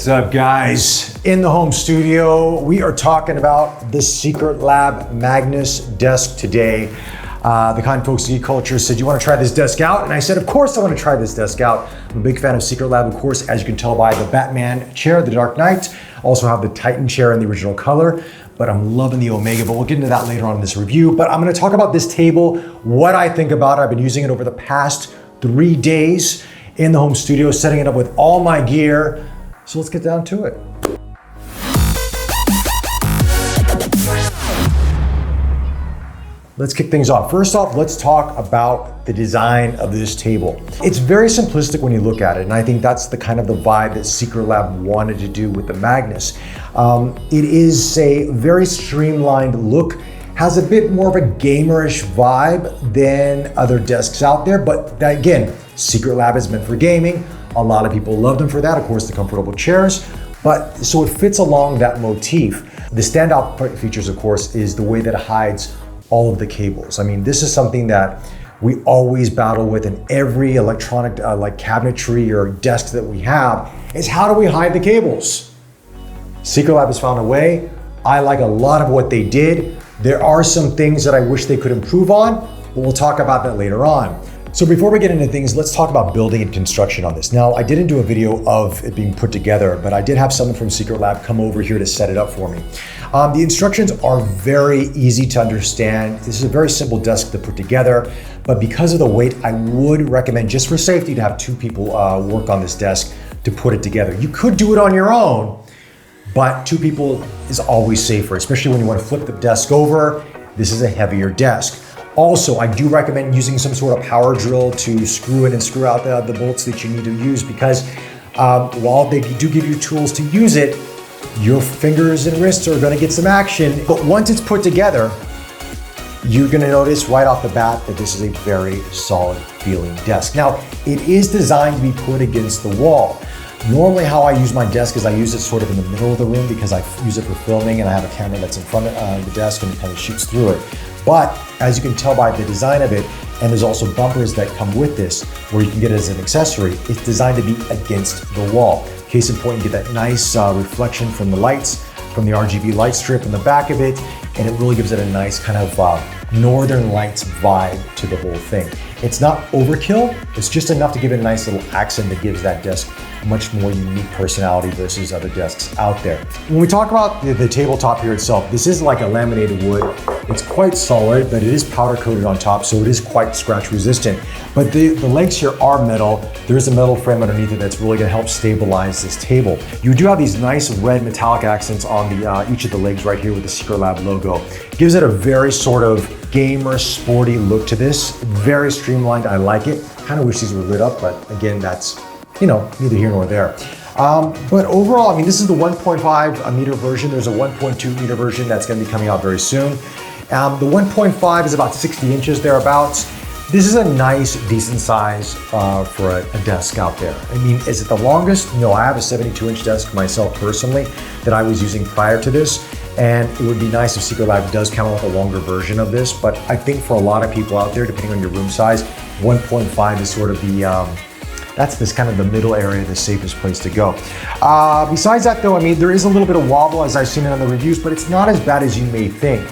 What's up, guys? In the home studio, we are talking about the Secretlab Magnus Desk today. The kind folks at Geek Culture said, you want to try this desk out? And I said, of course I want to try this desk out. I'm a big fan of Secretlab, of course, as you can tell by the Batman chair, the Dark Knight. Also have the Titan chair in the original color, but I'm loving the Omega, but we'll get into that later on in this review. But I'm going to talk about this table, what I think about it. I've been using it over the past 3 days in the home studio, setting it up with all my gear. So let's get down to it. Let's kick things off. First off, let's talk about the design of this table. It's very simplistic when you look at it, and I think that's the kind of the vibe that Secretlab wanted to do with the Magnus. It is a very streamlined look, has a bit more of a gamerish vibe than other desks out there, but that, again, Secretlab is meant for gaming. A lot of people love them for that, of course, the comfortable chairs, but so it fits along that motif. The standout features, of course, is the way that it hides all of the cables. I mean, this is something that we always battle with in every electronic like cabinetry or desk that we have, is how do we hide the cables? Secretlab has found a way. I like a lot of what they did. There are some things that I wish they could improve on, but we'll talk about that later on. So before we get into things, let's talk about building and construction on this. Now, I didn't do a video of it being put together, but I did have someone from Secretlab come over here to set it up for me. The instructions are very easy to understand. This is a very simple desk to put together, but because of the weight, I would recommend, just for safety, to have 2 people work on this desk to put it together. You could do it on your own, but 2 people is always safer, especially when you want to flip the desk over. This is a heavier desk. Also, I do recommend using some sort of power drill to screw in and screw out the bolts that you need to use, because while they do give you tools to use it, your fingers and wrists are gonna get some action. But once it's put together, you're gonna notice right off the bat that this is a very solid feeling desk. Now, it is designed to be put against the wall. Normally how I use my desk is I use it sort of in the middle of the room because I use it for filming and I have a camera that's in front of the desk and it kind of shoots through it. But as you can tell by the design of it, and there's also bumpers that come with this where you can get it as an accessory, it's designed to be against the wall. Case in point, you get that nice reflection from the lights, from the RGB light strip in the back of it, and it really gives it a nice kind of Northern Lights vibe to the whole thing. It's not overkill, it's just enough to give it a nice little accent that gives that desk a much more unique personality versus other desks out there. When we talk about the tabletop here itself, this is like a laminated wood. It's quite solid, but it is powder coated on top, so it is quite scratch resistant. But the legs here are metal. There is a metal frame underneath it that's really gonna help stabilize this table. You do have these nice red metallic accents on each of the legs right here with the Secretlab logo. Gives it a very sort of gamer, sporty look to this. Very streamlined, I like it. Kind of wish these were lit up, but again, that's, you know, neither here nor there. But overall, I mean, this is the 1.5 meter version. There's a 1.2 meter version that's gonna be coming out very soon. The 1.5 is about 60 inches thereabouts. This is a nice, decent size for a desk out there. I mean, is it the longest? No, I have a 72-inch desk myself personally that I was using prior to this. And it would be nice if Secretlab does come out with a longer version of this, but I think for a lot of people out there, depending on your room size, 1.5 is sort of the, that's this kind of the middle area, the safest place to go. Besides that though, I mean, there is a little bit of wobble as I've seen it on the reviews, but it's not as bad as you may think.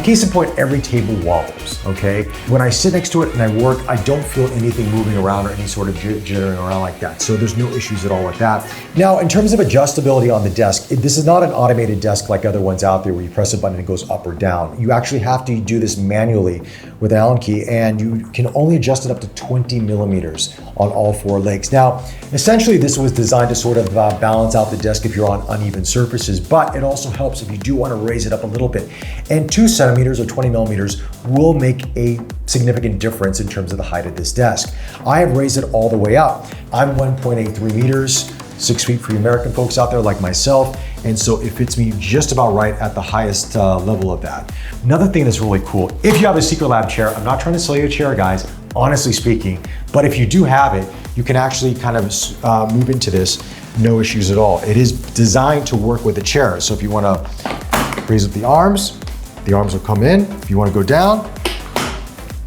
Case in point, every table wobbles, okay? When I sit next to it and I work, I don't feel anything moving around or any sort of jittering around like that. So there's no issues at all with that. Now, in terms of adjustability on the desk, this is not an automated desk like other ones out there where you press a button and it goes up or down. You actually have to do this manually with an Allen key, and you can only adjust it up to 20 millimeters on all 4 legs. Now, essentially this was designed to sort of balance out the desk if you're on uneven surfaces, but it also helps if you do want to raise it up a little bit. And 2 centimeters or 20 millimeters will make a significant difference in terms of the height of this desk. I have raised it all the way up. I'm 1.83 meters, 6 feet for you American folks out there like myself, and so it fits me just about right at the highest level of that. Another thing that's really cool, if you have a Secretlab chair, I'm not trying to sell you a chair, guys, honestly speaking, but if you do have it, you can actually kind of move into this, no issues at all. It is designed to work with a chair, so if you want to raise up the arms will come in. If you want to go down,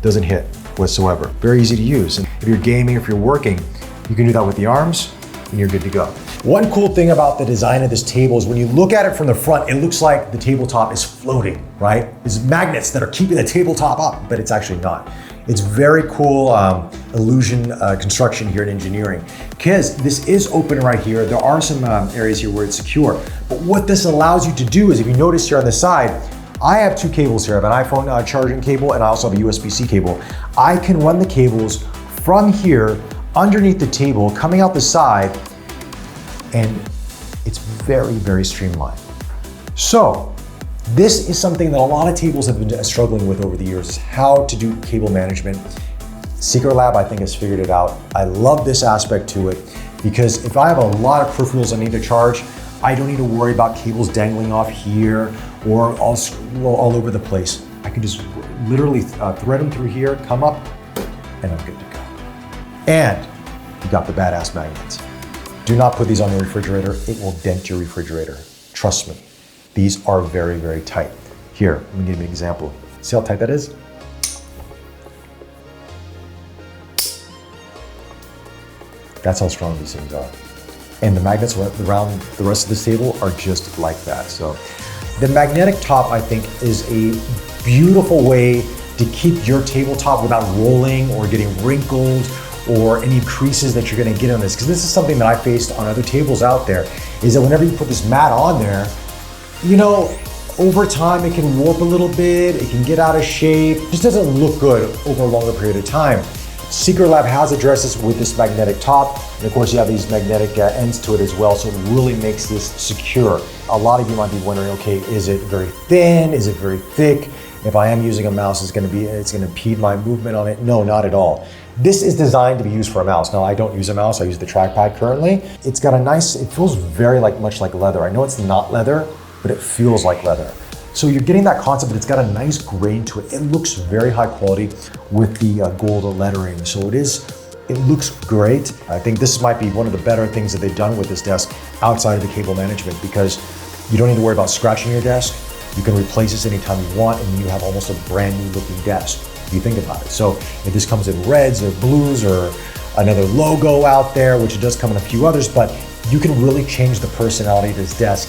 doesn't hit whatsoever. Very easy to use. And if you're gaming, if you're working, you can do that with the arms and you're good to go. One cool thing about the design of this table is when you look at it from the front, it looks like the tabletop is floating, right? There's magnets that are keeping the tabletop up, but it's actually not. It's very cool illusion construction here in engineering, because this is open right here. There are some areas here where it's secure, but what this allows you to do is, if you notice here on the side, I have two cables here. I have an iPhone charging cable, and I also have a USB-C cable. I can run the cables from here underneath the table, coming out the side, and it's very, very streamlined. So this is something that a lot of tables have been struggling with over the years, is how to do cable management. Secretlab, I think, has figured it out. I love this aspect to it, because if I have a lot of peripherals I need to charge, I don't need to worry about cables dangling off here or all over the place. I can just literally thread them through here, come up, and I'm good to go. And you got the badass magnets. Do not put these on the refrigerator. It will dent your refrigerator. Trust me. These are very, very tight. Here, let me give you an example. See how tight that is? That's how strong these things are. And the magnets around the rest of this table are just like that. So the magnetic top, I think, is a beautiful way to keep your tabletop without rolling or getting wrinkled or any creases that you're gonna get on this. Because this is something that I faced on other tables out there, is that whenever you put this mat on there, you know, over time it can warp a little bit, it can get out of shape, it just doesn't look good over a longer period of time. Secretlab has addressed this with this magnetic top, and of course you have these magnetic ends to it as well, so it really makes this secure. A lot of you might be wondering, okay, is it very thin? Is it very thick? If I am using a mouse, it's gonna impede my movement on it? No, not at all. This is designed to be used for a mouse. Now, I don't use a mouse, I use the trackpad currently. It's got a nice, it feels very much like leather. I know it's not leather, but it feels like leather. So you're getting that concept, but it's got a nice grain to it. It looks very high quality with the gold lettering. So it looks great. I think this might be one of the better things that they've done with this desk outside of the cable management, because you don't need to worry about scratching your desk. You can replace this anytime you want, and you have almost a brand new looking desk, if you think about it. So if this comes in reds or blues or another logo out there, which it does come in a few others, but you can really change the personality of this desk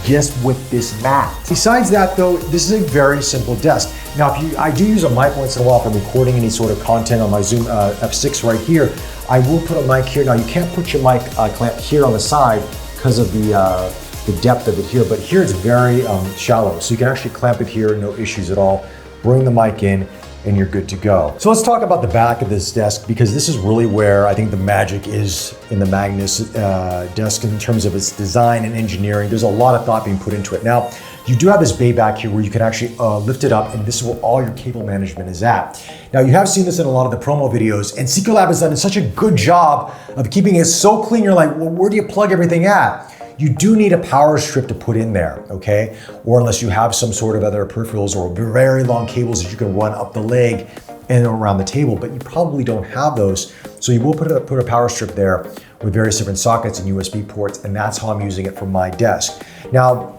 just with this mat. Besides that though, this is a very simple desk. Now, I do use a mic once in a while if I'm recording any sort of content on my Zoom F6 right here. I will put a mic here. Now, you can't put your mic clamp here on the side because of the depth of it here, but here it's very shallow. So you can actually clamp it here, no issues at all. Bring the mic in, and you're good to go. So let's talk about the back of this desk, because this is really where I think the magic is in the Magnus desk in terms of its design and engineering. There's a lot of thought being put into it. Now, you do have this bay back here where you can actually lift it up, and this is where all your cable management is at. Now, you have seen this in a lot of the promo videos, and Secretlab has done such a good job of keeping it so clean. You're like, well, where do you plug everything at? You do need a power strip to put in there, okay? Or unless you have some sort of other peripherals or very long cables that you can run up the leg and around the table, but you probably don't have those. So you will put a power strip there with various different sockets and USB ports, and that's how I'm using it for my desk. Now,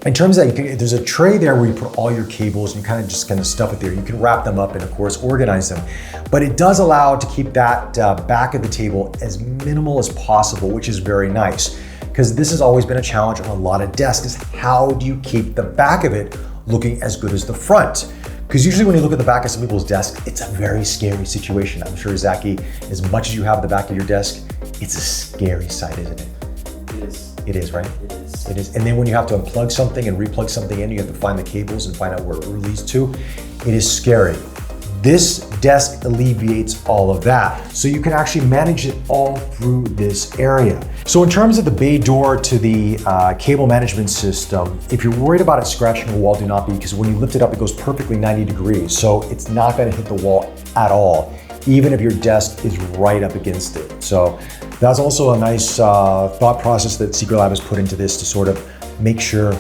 in terms of that, there's a tray there where you put all your cables and you kind of stuff it there. You can wrap them up and of course organize them. But it does allow to keep that back of the table as minimal as possible, which is very nice. Because this has always been a challenge on a lot of desks, is how do you keep the back of it looking as good as the front? Because usually when you look at the back of some people's desks, it's a very scary situation. I'm sure, Zaki, as much as you have the back of your desk, it's a scary sight, isn't it? It is. It is, right? It is. It is. And then when you have to unplug something and replug something in, you have to find the cables and find out where it leads to. It is scary. This desk alleviates all of that. So you can actually manage it all through this area. So in terms of the bay door to the cable management system, if you're worried about it scratching the wall, do not be, because when you lift it up, it goes perfectly 90 degrees. So it's not gonna hit the wall at all, even if your desk is right up against it. So that's also a nice thought process that Secretlab has put into this to sort of make sure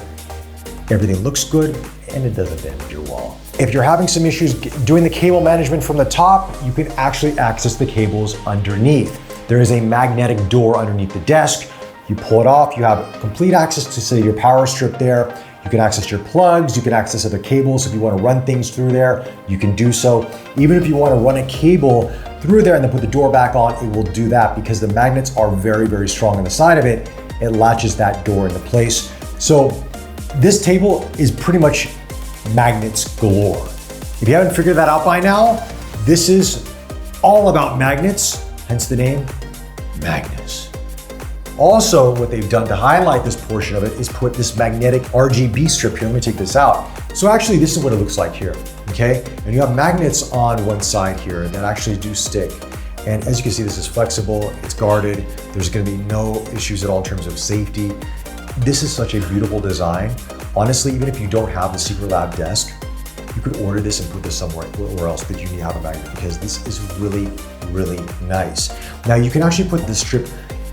everything looks good and it doesn't damage your wall. If you're having some issues doing the cable management from the top, you can actually access the cables underneath. There is a magnetic door underneath the desk. You pull it off, you have complete access to, say, your power strip there. You can access your plugs, you can access other cables. If you want to run things through there, you can do so. Even if you want to run a cable through there and then put the door back on, it will do that because the magnets are very, very strong on the side of it. It latches that door into place. So this table is pretty much magnets galore. If you haven't figured that out by now, this is all about magnets, hence the name Magnus. Also, what they've done to highlight this portion of it is put this magnetic RGB strip here. Let me take this out. So actually, this is what it looks like here, okay? And you have magnets on one side here that actually do stick. And as you can see, this is flexible, it's guarded. There's gonna be no issues at all in terms of safety. This is such a beautiful design. Honestly, even if you don't have the Secretlab desk, you could order this and put this somewhere else that you need to have a magnet because this is really, really nice. Now you can actually put this strip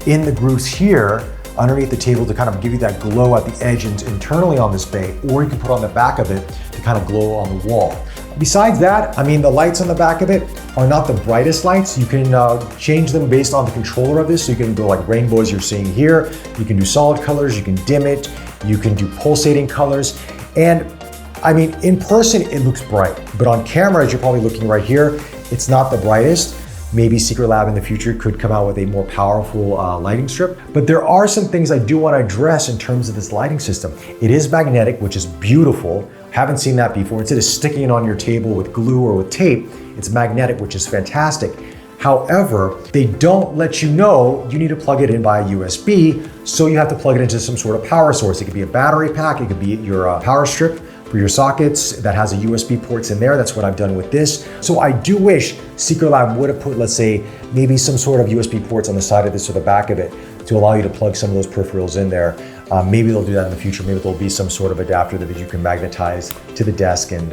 in the grooves here underneath the table to kind of give you that glow at the edge and internally on this bay, or you can put on the back of it to kind of glow on the wall. Besides that, I mean, the lights on the back of it are not the brightest lights. You can change them based on the controller of this. So you can go like rainbows you're seeing here. You can do solid colors, you can dim it, you can do pulsating colors. And I mean, in person, it looks bright, but on camera, as you're probably looking right here, it's not the brightest. Maybe Secretlab in the future could come out with a more powerful lighting strip. But there are some things I do want to address in terms of this lighting system. It is magnetic, which is beautiful. Haven't seen that before. Instead of sticking it on your table with glue or with tape, it's magnetic, which is fantastic. However, they don't let you know you need to plug it in via USB, so you have to plug it into some sort of power source. It could be a battery pack, it could be your power strip for your sockets that has a USB ports in there. That's what I've done with this. So I do wish Secretlab would have put, let's say, maybe some sort of USB ports on the side of this or the back of it to allow you to plug some of those peripherals in there. Maybe they'll do that in the future. Maybe there'll be some sort of adapter that you can magnetize to the desk and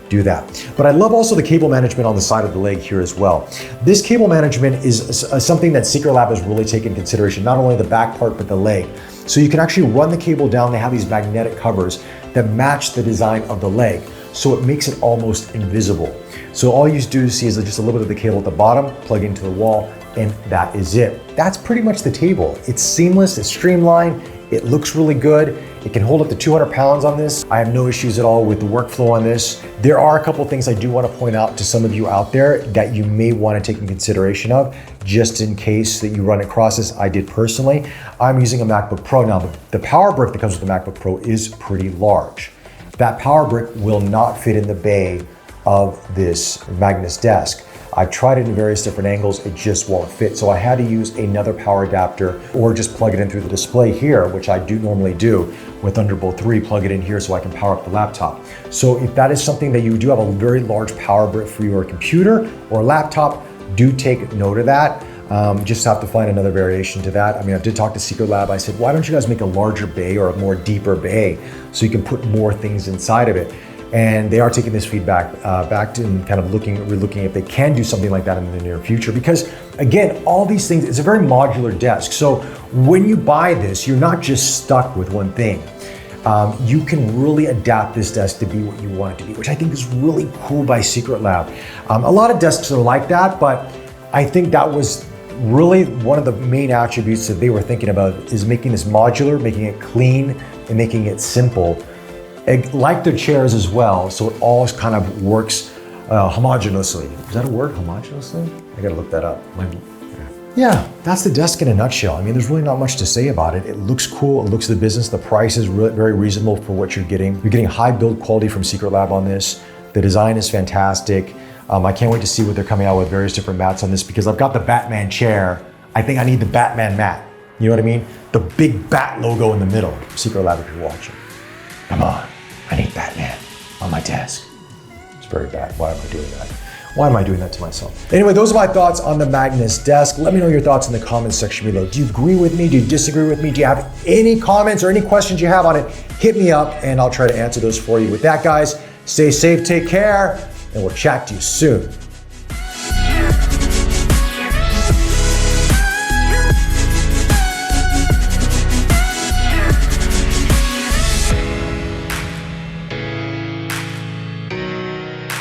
do that. But I love also the cable management on the side of the leg here as well. This cable management is something that Secretlab has really taken into consideration, not only the back part, but the leg. So you can actually run the cable down. They have these magnetic covers that match the design of the leg. So it makes it almost invisible. So all you do see is just a little bit of the cable at the bottom, plug into the wall, and that is it. That's pretty much the table. It's seamless, it's streamlined, it looks really good. It can hold up to 200 pounds on this. I have no issues at all with the workflow on this. There are a couple of things I do want to point out to some of you out there that you may want to take in consideration of, just in case that you run across this. I did personally. I'm using a MacBook Pro. Now, the power brick that comes with the MacBook Pro is pretty large. That power brick will not fit in the bay of this Magnus desk. I've tried it in various different angles, it just won't fit. So I had to use another power adapter or just plug it in through the display here, which I do normally do with Thunderbolt 3, plug it in here so I can power up the laptop. So if that is something that you do have a very large power brick for your computer or laptop, do take note of that. Just have to find another variation to that. I mean, I did talk to Secretlab. I said, why don't you guys make a larger bay or a more deeper bay so you can put more things inside of it? And they are taking this feedback back to and kind of relooking if they can do something like that in the near future. Because again, all these things, it's a very modular desk. So when you buy this, you're not just stuck with one thing. You can really adapt this desk to be what you want it to be, which I think is really cool by Secretlab. A lot of desks are like that, but I think that was really one of the main attributes that they were thinking about is making this modular, making it clean, and making it simple. Like the chairs as well, so it all kind of works homogeneously. Is that a word, homogeneously? I gotta look that up. Yeah, that's the desk in a nutshell. I mean, there's really not much to say about it. It looks cool, it looks the business. The price is very reasonable for what you're getting. You're getting high build quality from Secretlab on this. The design is fantastic. I can't wait to see what they're coming out with, various different mats on this, because I've got the Batman chair. I think I need the Batman mat. You know what I mean? The big bat logo in the middle. Secretlab, if you're watching. Come on, I need Batman on my desk. It's very bad. Why am I doing that? Why am I doing that to myself? Anyway, those are my thoughts on the Magnus desk. Let me know your thoughts in the comments section below. Do you agree with me? Do you disagree with me? Do you have any comments or any questions you have on it? Hit me up and I'll try to answer those for you. With that, guys, stay safe, take care, and we'll chat to you soon.